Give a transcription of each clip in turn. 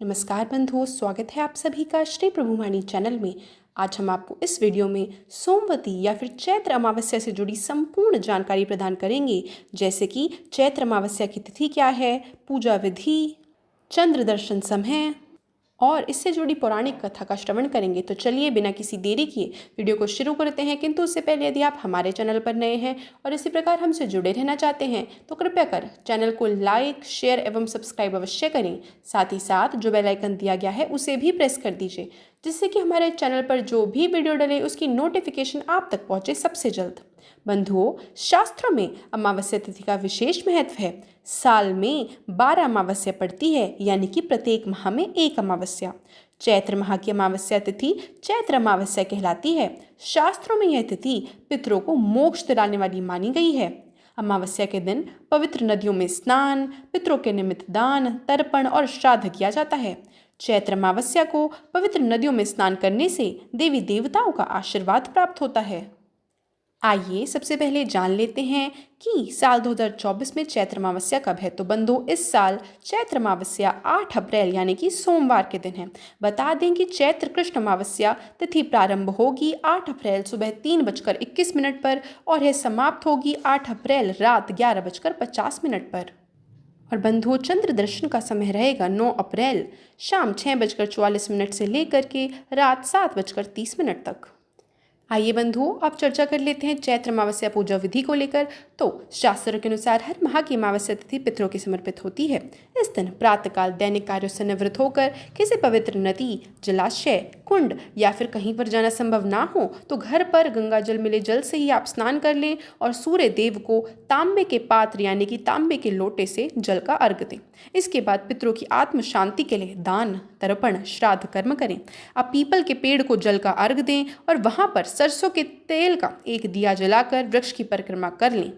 नमस्कार बंधुओं, स्वागत है आप सभी का श्री प्रभुवाणी चैनल में। आज हम आपको इस वीडियो में सोमवती या फिर चैत्र अमावस्या से जुड़ी संपूर्ण जानकारी प्रदान करेंगे, जैसे कि चैत्र अमावस्या की तिथि क्या है, पूजा विधि, चंद्र दर्शन समय और इससे जुड़ी पौराणिक कथा का श्रवण करेंगे। तो चलिए बिना किसी देरी किए वीडियो को शुरू करते हैं। किंतु उससे पहले यदि आप हमारे चैनल पर नए हैं और इसी प्रकार हमसे जुड़े रहना चाहते हैं तो कृपया कर चैनल को लाइक, शेयर एवं सब्सक्राइब अवश्य करें। साथ ही साथ जो बेल आइकन दिया गया है उसे भी प्रेस कर दीजिए, जिससे कि हमारे चैनल पर जो भी वीडियो डले उसकी नोटिफिकेशन आप तक पहुंचे सबसे जल्द। बंधुओं, शास्त्रों में अमावस्या तिथि का विशेष महत्व है। साल में 12 अमावस्या पड़ती है, यानी कि प्रत्येक माह में एक अमावस्या। चैत्र माह की अमावस्या तिथि चैत्र अमावस्या कहलाती है। शास्त्रों में यह तिथि पितरों को मोक्ष दिलाने वाली मानी गई है। अमावस्या के दिन पवित्र नदियों में स्नान, पितरों के निमित्त दान, तर्पण और श्राद्ध किया जाता है। चैत्र अमावस्या को पवित्र नदियों में स्नान करने से देवी देवताओं का आशीर्वाद प्राप्त होता है। आइए सबसे पहले जान लेते हैं कि साल 2024 में चैत्र अमावस्या कब है। तो बंधुओं, इस साल चैत्र अमावस्या 8 अप्रैल यानी कि सोमवार के दिन है। बता दें कि चैत्र कृष्ण अमावस्या तिथि प्रारंभ होगी 8 अप्रैल सुबह 3:21 पर और यह समाप्त होगी 8 अप्रैल रात 11:50 पर। और बंधुओं, चंद्र दर्शन का समय रहेगा 9 अप्रैल शाम 6:44 से लेकर के रात 7:30 तक। आइए बंधुओं, अब चर्चा कर लेते हैं चैत्र अमावस्या पूजा विधि को लेकर। तो शास्त्रों के अनुसार हर माह की अमावस्या तिथि पितरों की समर्पित होती है। इस दिन प्रातःकाल दैनिक कार्यों से निवृत्त होकर किसी पवित्र नदी, जलाशय, कुंड या फिर कहीं पर जाना संभव ना हो तो घर पर गंगा जल मिले जल से ही आप स्नान कर लें और सूर्य देव को तांबे के पात्र यानी कि तांबे के लोटे से जल का अर्घ दें। इसके बाद पितरों की आत्म शांति के लिए दान, तर्पण, श्राद्ध कर्म करें। आप पीपल के पेड़ को जल का अर्घ दें और वहां पर सरसों के तेल का एक दिया जलाकर वृक्ष की परिक्रमा कर लें।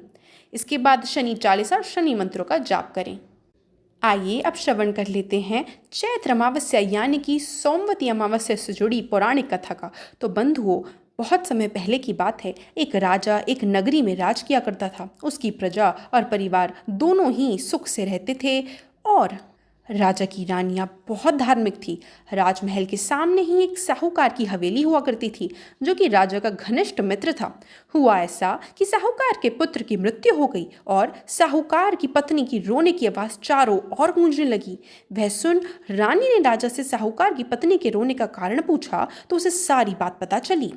इसके बाद शनि चालीसा और शनि मंत्रों का जाप करें। आइए अब श्रवण कर लेते हैं चैत्र अमावस्या यानी कि सोमवती अमावस्या से जुड़ी पौराणिक कथा का। तो बंधुओं, बहुत समय पहले की बात है। एक राजा एक नगरी में राज किया करता था। उसकी प्रजा और परिवार दोनों ही सुख से रहते थे और राजा की रानियां बहुत धार्मिक थी। राजमहल के सामने ही एक साहूकार की हवेली हुआ करती थी, जो कि राजा का घनिष्ठ मित्र था। हुआ ऐसा कि साहूकार के पुत्र की मृत्यु हो गई और साहूकार की पत्नी की रोने की आवाज चारों ओर गूंजने लगी। वह सुन रानी ने राजा से साहूकार की पत्नी के रोने का कारण पूछा तो उसे सारी बात पता चली।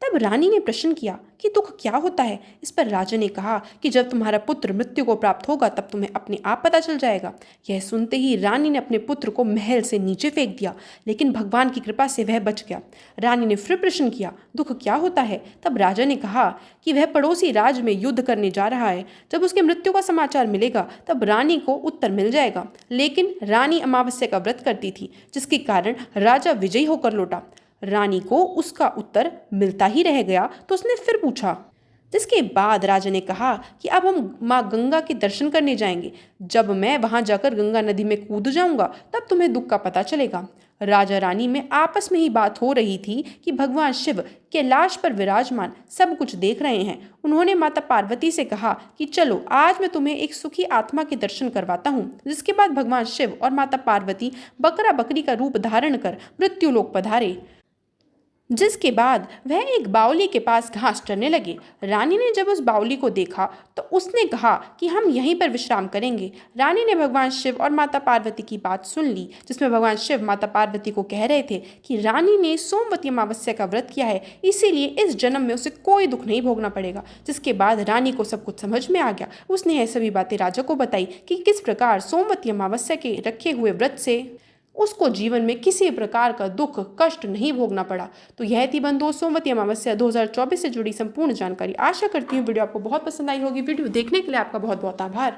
तब रानी ने प्रश्न किया कि दुख क्या होता है। इस पर राजा ने कहा कि जब तुम्हारा पुत्र मृत्यु को प्राप्त होगा तब तुम्हें अपने आप पता चल जाएगा। यह सुनते ही रानी ने अपने पुत्र को महल से नीचे फेंक दिया, लेकिन भगवान की कृपा से वह बच गया। रानी ने फिर प्रश्न किया, दुख क्या होता है। तब राजा ने कहा कि वह पड़ोसी राज्य में युद्ध करने जा रहा है। जब उसके मृत्यु का समाचार मिलेगा तब रानी को उत्तर मिल जाएगा। लेकिन रानी अमावस्या का व्रत करती थी, जिसके कारण राजा विजयी होकर लौटा। रानी को उसका उत्तर मिलता ही रह गया तो उसने फिर पूछा, जिसके बाद राजा ने कहा कि अब हम माँ गंगा के दर्शन करने जाएंगे। जब मैं वहां जाकर गंगा नदी में कूद जाऊंगा तब तुम्हें दुख का पता चलेगा। राजा रानी में आपस में ही बात हो रही थी कि भगवान शिव कैलाश पर विराजमान सब कुछ देख रहे हैं। उन्होंने माता पार्वती से कहा कि चलो आज मैं तुम्हें एक सुखी आत्मा के दर्शन करवाता हूँ। जिसके बाद भगवान शिव और माता पार्वती बकरा बकरी का रूप धारण कर मृत्युलोक पधारे, जिसके बाद वह एक बावली के पास घास चरने लगे। रानी ने जब उस बावली को देखा तो उसने कहा कि हम यहीं पर विश्राम करेंगे। रानी ने भगवान शिव और माता पार्वती की बात सुन ली, जिसमें भगवान शिव माता पार्वती को कह रहे थे कि रानी ने सोमवती अमावस्या का व्रत किया है, इसीलिए इस जन्म में उसे कोई दुख नहीं भोगना पड़ेगा। जिसके बाद रानी को सब कुछ समझ में आ गया। उसने यह सभी बातें राजा को बताई कि किस प्रकार सोमवती अमावस्या के रखे हुए व्रत से उसको जीवन में किसी प्रकार का दुख कष्ट नहीं भोगना पड़ा। तो यह थी बंधुओं सोमवती अमावस्या 2024 से जुड़ी संपूर्ण जानकारी। आशा करती हूँ वीडियो आपको बहुत पसंद आई होगी। वीडियो देखने के लिए आपका बहुत बहुत आभार।